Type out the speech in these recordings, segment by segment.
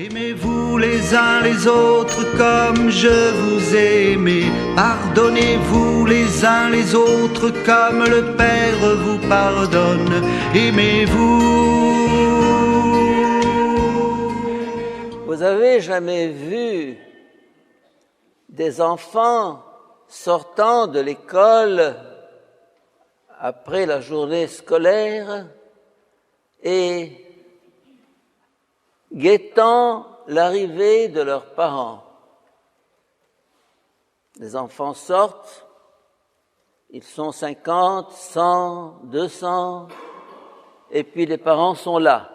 Aimez-vous les uns les autres comme je vous ai aimé. Pardonnez-vous les uns les autres comme le Père vous pardonne. Aimez-vous. Vous avez jamais vu des enfants sortant de l'école après la journée scolaire et guettant l'arrivée de leurs parents? Les enfants sortent, ils sont 50, 100, 200, et puis les parents sont là.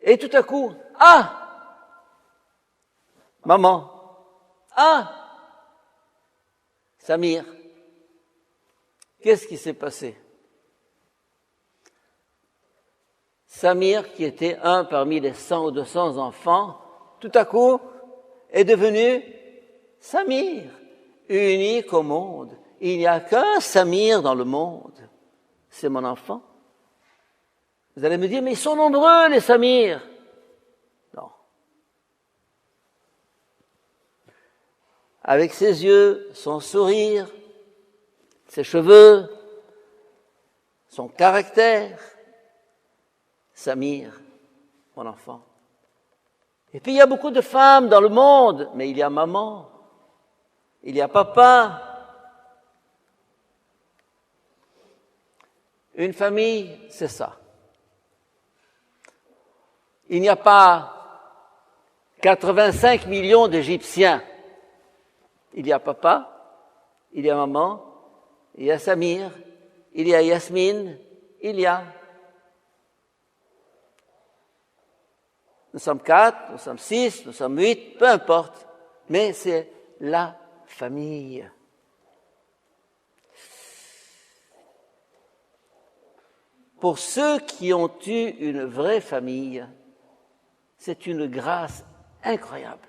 Et tout à coup, ah! Maman! Ah! Samir! Qu'est-ce qui s'est passé? Samir, qui était un parmi les 100 ou 200 enfants, tout à coup est devenu Samir, unique au monde. Il n'y a qu'un Samir dans le monde. C'est mon enfant. Vous allez me dire, mais ils sont nombreux, les Samirs. Non. Avec ses yeux, son sourire, ses cheveux, son caractère, Samir, mon enfant. Et puis il y a beaucoup de femmes dans le monde, mais il y a maman, il y a papa. Une famille, c'est ça. Il n'y a pas 85 millions d'Égyptiens. Il y a papa, il y a maman, il y a Samir, il y a Yasmine, il y a... Nous sommes 4, nous sommes 6, nous sommes 8, peu importe, mais c'est la famille. Pour ceux qui ont eu une vraie famille, c'est une grâce incroyable.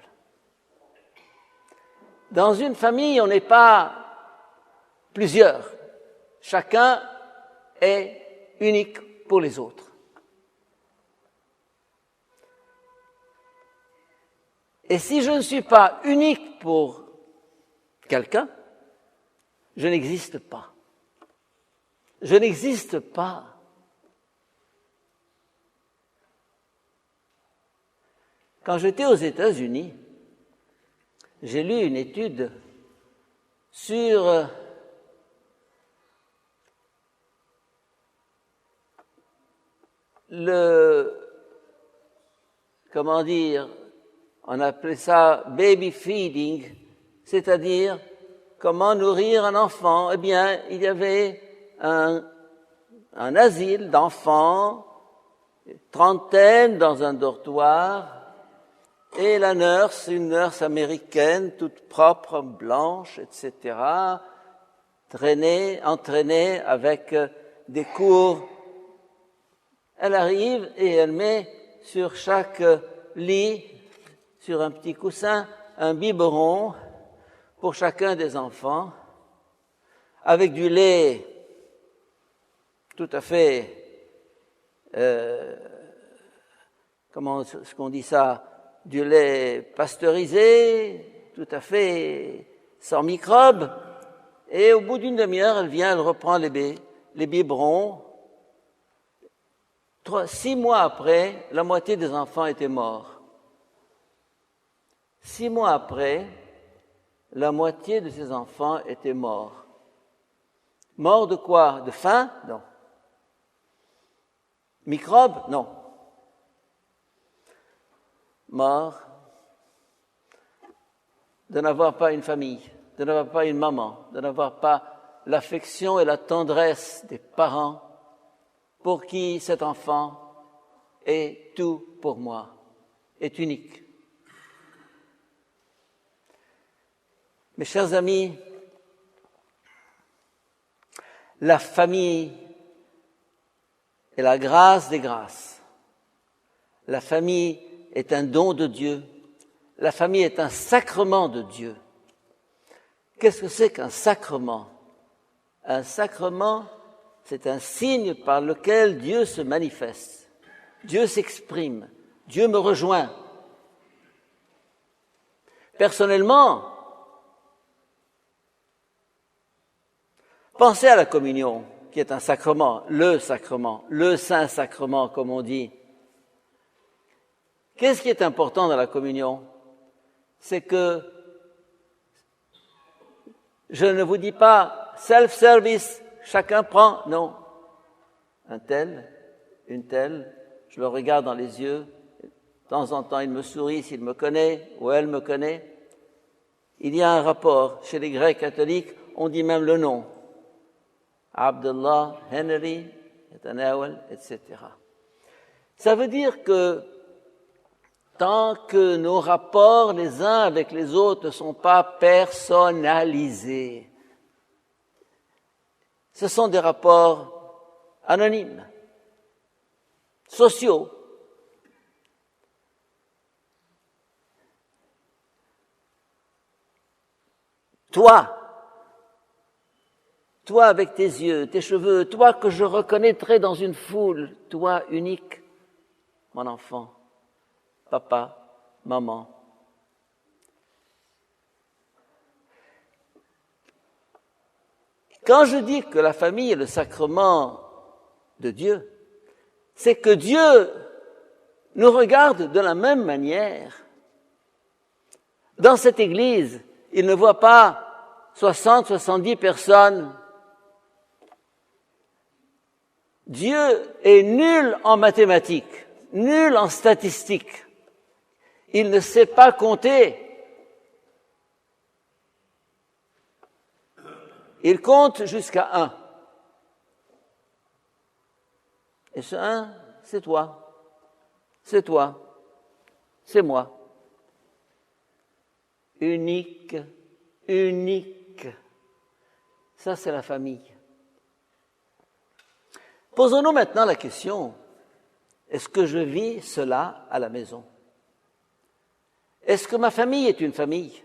Dans une famille, on n'est pas plusieurs. Chacun est unique pour les autres. Et si je ne suis pas unique pour quelqu'un, je n'existe pas. Je n'existe pas. Quand j'étais aux États-Unis, j'ai lu une étude sur on appelait ça baby feeding, c'est-à-dire comment nourrir un enfant. Eh bien, il y avait un asile d'enfants, une trentaine dans un dortoir, et la nurse, une nurse américaine, toute propre, blanche, etc., entraînée avec des cours. Elle arrive et elle met sur chaque lit, sur un petit coussin, un biberon pour chacun des enfants, avec du lait tout à fait, comment est-ce qu'on dit ça, du lait pasteurisé, tout à fait sans microbes, et au bout d'une demi-heure, elle reprend les biberons. 6 mois après, la moitié des enfants étaient morts. 6 mois après, la moitié de ces enfants étaient morts. Morts de quoi? De faim? Non. Microbes? Non. Morts de n'avoir pas une famille, de n'avoir pas une maman, de n'avoir pas l'affection et la tendresse des parents pour qui cet enfant est tout pour moi, est unique. Mes chers amis, la famille est la grâce des grâces. La famille est un don de Dieu. La famille est un sacrement de Dieu. Qu'est-ce que c'est qu'un sacrement? Un sacrement, c'est un signe par lequel Dieu se manifeste. Dieu s'exprime. Dieu me rejoint. Personnellement, pensez à la communion, qui est un sacrement, le saint sacrement, comme on dit. Qu'est-ce qui est important dans la communion? C'est que je ne vous dis pas self-service, chacun prend, non. Un tel, une telle, je le regarde dans les yeux, de temps en temps il me sourit s'il me connaît ou elle me connaît. Il y a un rapport, chez les Grecs catholiques, on dit même le nom. Abdullah, Henry, Nathanael, etc. Ça veut dire que tant que nos rapports les uns avec les autres ne sont pas personnalisés, ce sont des rapports anonymes, sociaux. Toi avec tes yeux, tes cheveux, toi que je reconnaîtrai dans une foule, toi unique, mon enfant, papa, maman. Quand je dis que la famille est le sacrement de Dieu, c'est que Dieu nous regarde de la même manière. Dans cette église, il ne voit pas 60, 70 personnes. Dieu est nul en mathématiques, nul en statistiques. Il ne sait pas compter. Il compte jusqu'à 1. Et ce 1, c'est toi. C'est toi. C'est moi. Unique. Unique. Ça, c'est la famille. Posons-nous maintenant la question, est-ce que je vis cela à la maison? Est-ce que ma famille est une famille?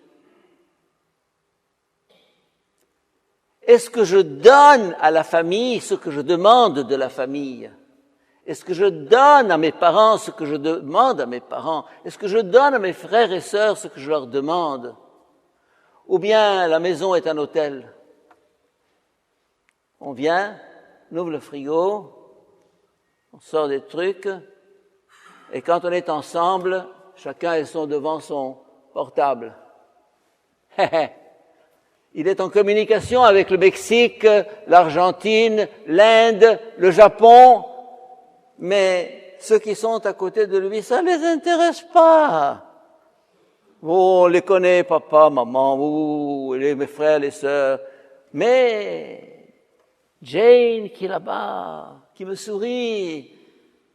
Est-ce que je donne à la famille ce que je demande de la famille? Est-ce que je donne à mes parents ce que je demande à mes parents? Est-ce que je donne à mes frères et sœurs ce que je leur demande? Ou bien la maison est un hôtel? On vient, on ouvre le frigo, on sort des trucs, et quand on est ensemble, chacun est devant son portable. Il est en communication avec le Mexique, l'Argentine, l'Inde, le Japon, mais ceux qui sont à côté de lui, ça ne les intéresse pas. Oh, on les connaît, papa, maman, mes frères, les sœurs, mais Jane qui est là-bas, qui me sourit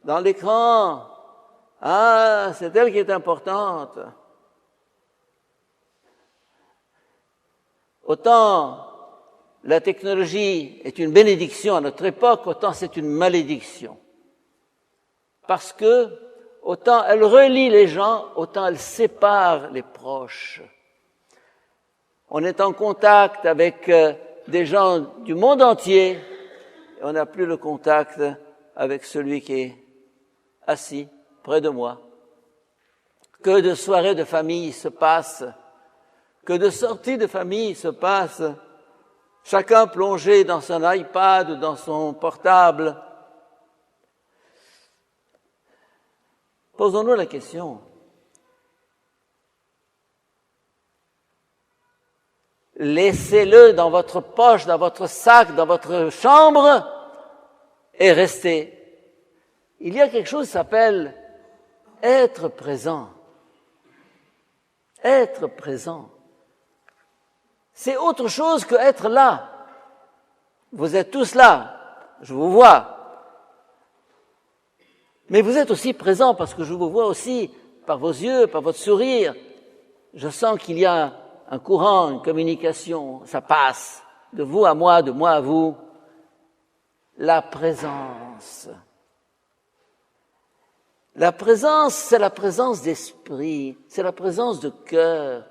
dans l'écran, ah, c'est elle qui est importante. Autant la technologie est une bénédiction à notre époque, autant c'est une malédiction. Parce que autant elle relie les gens, autant elle sépare les proches. On est en contact avec des gens du monde entier, et on n'a plus le contact avec celui qui est assis près de moi. Que de soirées de famille se passent, que de sorties de famille se passent, chacun plongé dans son iPad ou dans son portable. Posons-nous la question. Laissez-le dans votre poche, dans votre sac, dans votre chambre et restez. Il y a quelque chose qui s'appelle être présent. Être présent. C'est autre chose que être là. Vous êtes tous là, je vous vois. Mais vous êtes aussi présent parce que je vous vois aussi par vos yeux, par votre sourire. Je sens qu'il y a un courant, une communication, ça passe de vous à moi, de moi à vous. La présence. La présence, c'est la présence d'esprit, c'est la présence de cœur.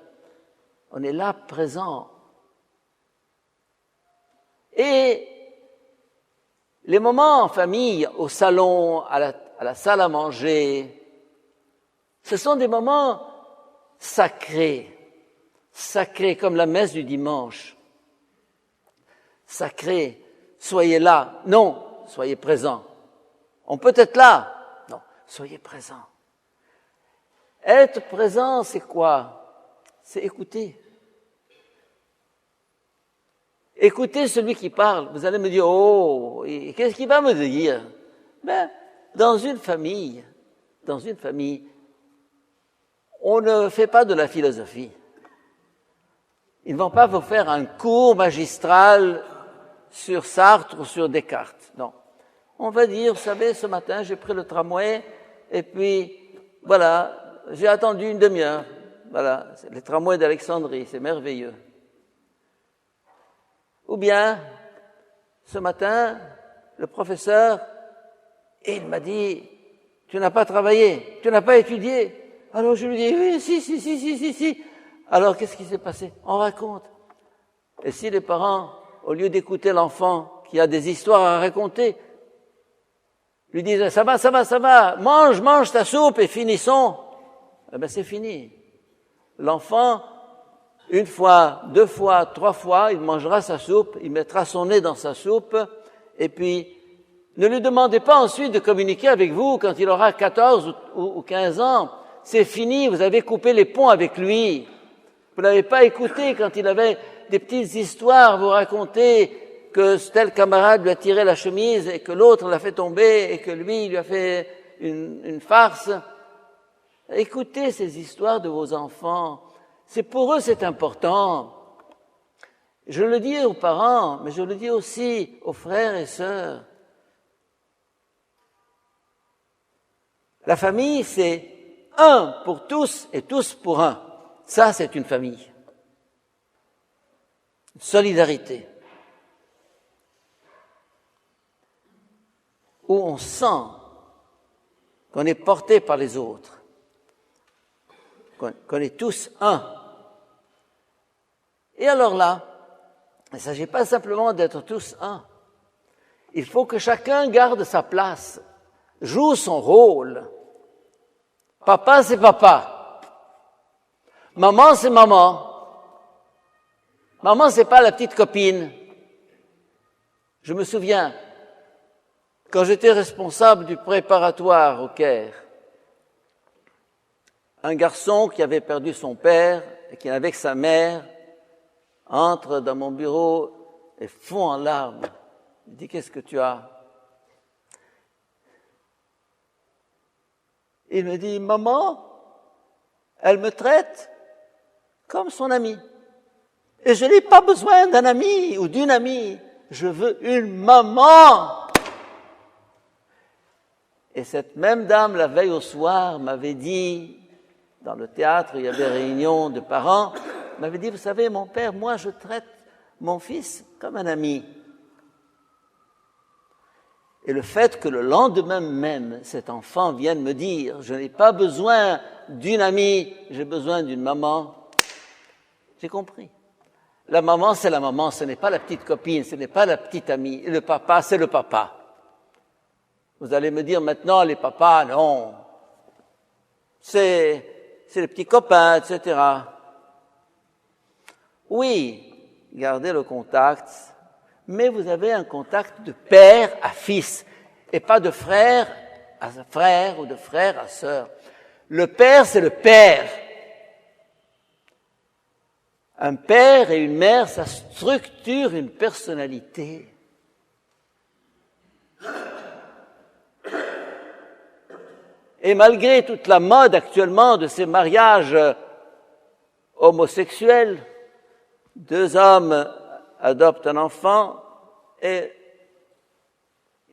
On est là présent. Et Les moments en famille, au salon, à la salle à manger, ce sont des moments sacrés comme la messe du dimanche. Sacrés, soyez là. Non, soyez présents. On peut être là. Non, soyez présents. Être présent, c'est quoi? C'est écouter. Écoutez celui qui parle. Vous allez me dire, oh, qu'est-ce qu'il va me dire? Ben, dans une famille, on ne fait pas de la philosophie. Ils ne vont pas vous faire un cours magistral sur Sartre ou sur Descartes. Non. On va dire, vous savez, ce matin, j'ai pris le tramway et puis, voilà, j'ai attendu une demi-heure. Voilà, c'est les tramways d'Alexandrie, c'est merveilleux. Ou bien, ce matin, le professeur, il m'a dit, tu n'as pas travaillé, tu n'as pas étudié. Alors je lui dis, oui, si. Alors qu'est-ce qui s'est passé? On raconte. Et si les parents, au lieu d'écouter l'enfant qui a des histoires à raconter, lui disent, ça va, mange ta soupe et finissons. Eh ben c'est fini. L'enfant, une fois, 2 fois, 3 fois, il mangera sa soupe, il mettra son nez dans sa soupe, et puis ne lui demandez pas ensuite de communiquer avec vous quand il aura 14 ou 15 ans. C'est fini, vous avez coupé les ponts avec lui. Vous n'avez pas écouté quand il avait des petites histoires, vous raconter que tel camarade lui a tiré la chemise et que l'autre l'a fait tomber et que lui lui a fait une farce. Écoutez ces histoires de vos enfants. C'est pour eux, c'est important. Je le dis aux parents, mais je le dis aussi aux frères et sœurs. La famille, c'est un pour tous et tous pour un. Ça, c'est une famille. Une solidarité. Où on sent qu'on est porté par les autres. Qu'on est tous un. Et alors là, il ne s'agit pas simplement d'être tous un. Il faut que chacun garde sa place, joue son rôle. Papa, c'est papa. Maman, c'est maman. Maman, c'est pas la petite copine. Je me souviens, quand j'étais responsable du préparatoire au Caire, un garçon qui avait perdu son père et qui, avec sa mère, entre dans mon bureau et fond en larmes. Il dit, qu'est-ce que tu as? Il me dit, maman, elle me traite comme son amie. Et je n'ai pas besoin d'un ami ou d'une amie. Je veux une maman. Et cette même dame, la veille au soir, m'avait dit, dans le théâtre, il y avait réunion de parents, m'avait dit, vous savez, mon père, moi, je traite mon fils comme un ami. Et le fait que le lendemain même, cet enfant vienne me dire, je n'ai pas besoin d'une amie, j'ai besoin d'une maman, j'ai compris. La maman, c'est la maman, ce n'est pas la petite copine, ce n'est pas la petite amie. Et le papa, c'est le papa. Vous allez me dire maintenant, les papas, non. C'est les petits copains, etc. Oui, gardez le contact, mais vous avez un contact de père à fils, et pas de frère à frère ou de frère à sœur. Le père, c'est le père. Un père et une mère, ça structure une personnalité. Et malgré toute la mode actuellement de ces mariages homosexuels, 2 hommes adoptent un enfant et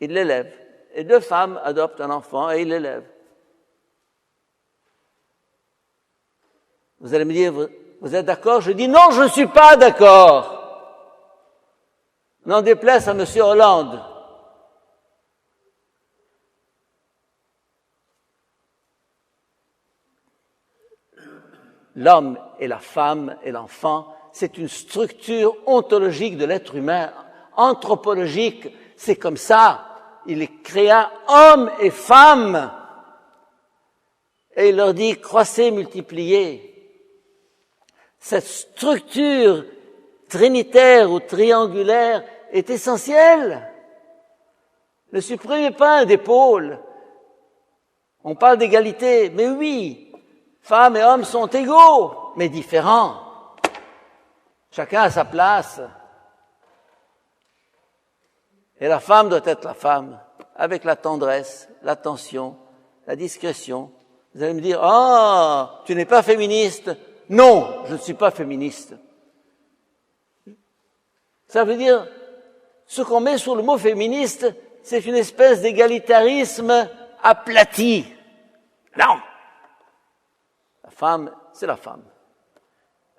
ils l'élèvent. Et 2 femmes adoptent un enfant et ils l'élèvent. Vous allez me dire, vous êtes d'accord? Je dis non, je ne suis pas d'accord. N'en déplaise à M. Hollande. L'homme et la femme et l'enfant, c'est une structure ontologique de l'être humain, anthropologique. c'est comme ça. Il les créa hommes et femmes. Et il leur dit, croissez, multipliez. Cette structure trinitaire ou triangulaire est essentielle. Ne supprimez pas un des pôles. On parle d'égalité, mais oui, femmes et hommes sont égaux, mais différents. Chacun a sa place. Et la femme doit être la femme, avec la tendresse, l'attention, la discrétion. Vous allez me dire, ah, tu n'es pas féministe. Non, je ne suis pas féministe. Ça veut dire, ce qu'on met sur le mot féministe, c'est une espèce d'égalitarisme aplati. Non. La femme, c'est la femme.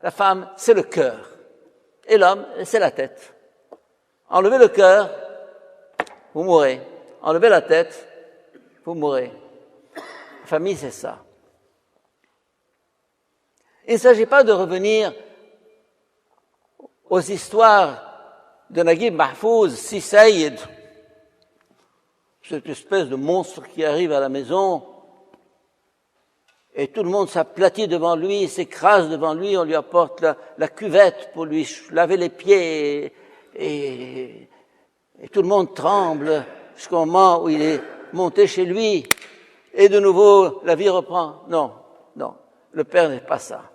La femme, c'est le cœur. Et l'homme, c'est la tête. Enlevez le cœur, vous mourrez. Enlevez la tête, vous mourrez. La famille, c'est ça. Il ne s'agit pas de revenir aux histoires de Naguib Mahfouz, Si Saïd, cette espèce de monstre qui arrive à la maison et tout le monde s'aplatit devant lui, s'écrase devant lui, on lui apporte la cuvette pour lui laver les pieds et tout le monde tremble jusqu'au moment où il est monté chez lui et de nouveau la vie reprend. Non, non, le père n'est pas ça.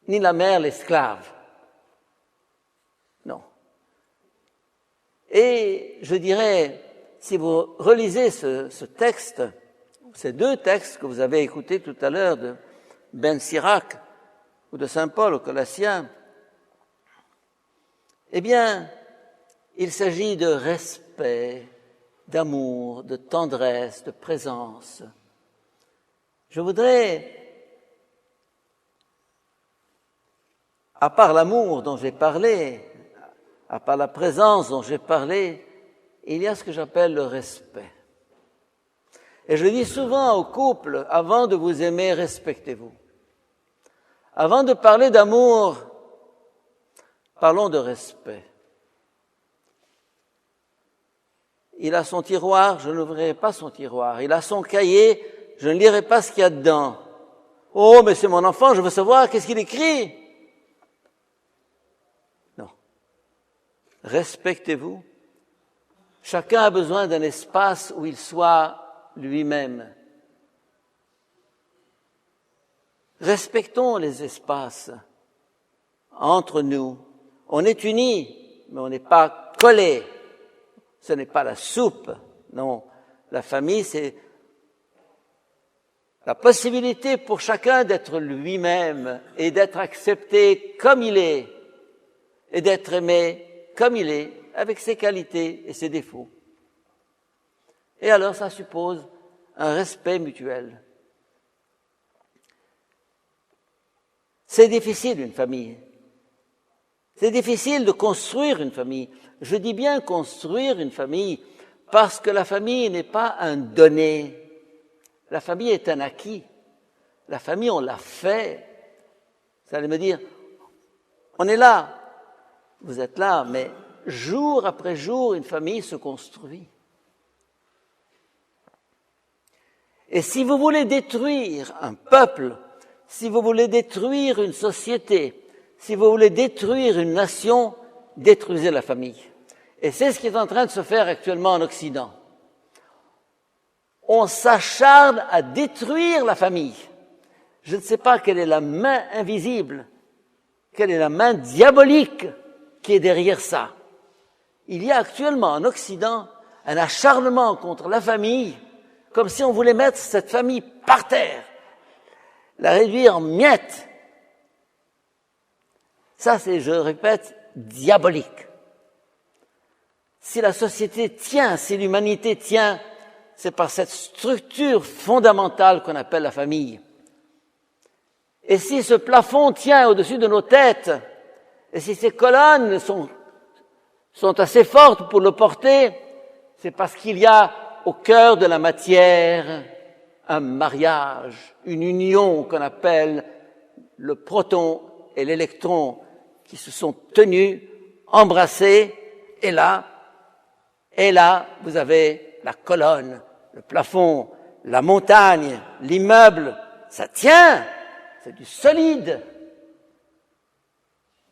Ni la mère l'esclave. Non. Et je dirais, si vous relisez ce texte, ces deux textes que vous avez écoutés tout à l'heure de Ben Sirac ou de Saint Paul aux Colossiens, eh bien, il s'agit de respect, d'amour, de tendresse, de présence. Je voudrais, à part l'amour dont j'ai parlé, à part la présence dont j'ai parlé, il y a ce que j'appelle le respect. Et je dis souvent aux couples, avant de vous aimer, respectez-vous. Avant de parler d'amour, parlons de respect. Il a son tiroir, je n'ouvrirai pas son tiroir. Il a son cahier, je ne lirai pas ce qu'il y a dedans. Oh, mais c'est mon enfant, je veux savoir qu'est-ce qu'il écrit. Non. Respectez-vous. Chacun a besoin d'un espace où il soit lui-même. Respectons les espaces entre nous. On est unis, mais on n'est pas collés. Ce n'est pas la soupe. Non, la famille, c'est la possibilité pour chacun d'être lui-même et d'être accepté comme il est et d'être aimé comme il est, avec ses qualités et ses défauts. Et alors, ça suppose un respect mutuel. C'est difficile, une famille. C'est difficile de construire une famille. Je dis bien construire une famille parce que la famille n'est pas un donné. La famille est un acquis. La famille, on l'a fait. Vous allez me dire, on est là. Vous êtes là, mais jour après jour, une famille se construit. Et si vous voulez détruire un peuple, si vous voulez détruire une société, si vous voulez détruire une nation, détruisez la famille. Et c'est ce qui est en train de se faire actuellement en Occident. On s'acharne à détruire la famille. Je ne sais pas quelle est la main invisible, quelle est la main diabolique qui est derrière ça. Il y a actuellement en Occident un acharnement contre la famille, comme si on voulait mettre cette famille par terre, la réduire en miettes. Ça, c'est, je répète, diabolique. Si la société tient, si l'humanité tient, c'est par cette structure fondamentale qu'on appelle la famille. Et si ce plafond tient au-dessus de nos têtes, et si ces colonnes sont assez fortes pour le porter, c'est parce qu'il y a au cœur de la matière un mariage, une union qu'on appelle le proton et l'électron qui se sont tenus, embrassés Et là, vous avez la colonne, le plafond, la montagne, l'immeuble. Ça tient, c'est du solide.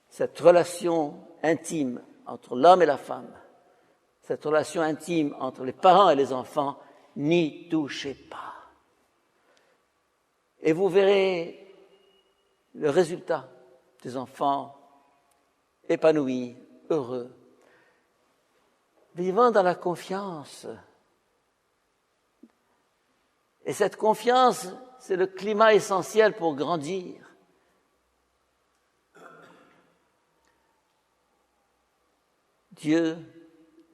Cette relation intime entre l'homme et la femme, cette relation intime entre les parents et les enfants, n'y touchez pas. Et vous verrez le résultat des enfants épanouis, heureux, vivant dans la confiance. Et cette confiance, c'est le climat essentiel pour grandir. Dieu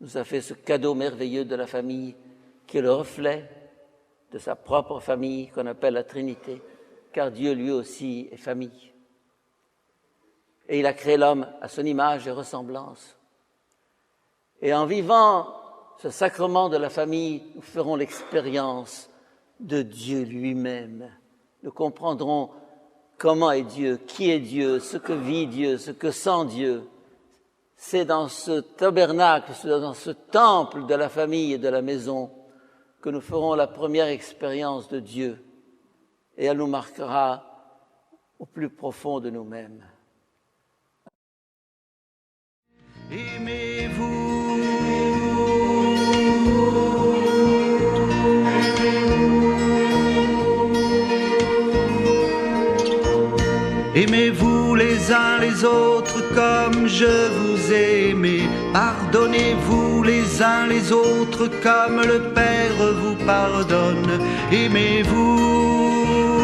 nous a fait ce cadeau merveilleux de la famille qui est le reflet de sa propre famille qu'on appelle la Trinité, car Dieu lui aussi est famille. Et il a créé l'homme à son image et ressemblance. Et en vivant ce sacrement de la famille, nous ferons l'expérience de Dieu lui-même. Nous comprendrons comment est Dieu, qui est Dieu, ce que vit Dieu, ce que sent Dieu. C'est dans ce tabernacle, c'est dans ce temple de la famille et de la maison que nous ferons la première expérience de Dieu. Et elle nous marquera au plus profond de nous-mêmes. Aimez-vous. Aimez-vous les uns les autres comme je vous ai aimé. Pardonnez-vous les uns les autres comme le Père vous pardonne. Aimez-vous.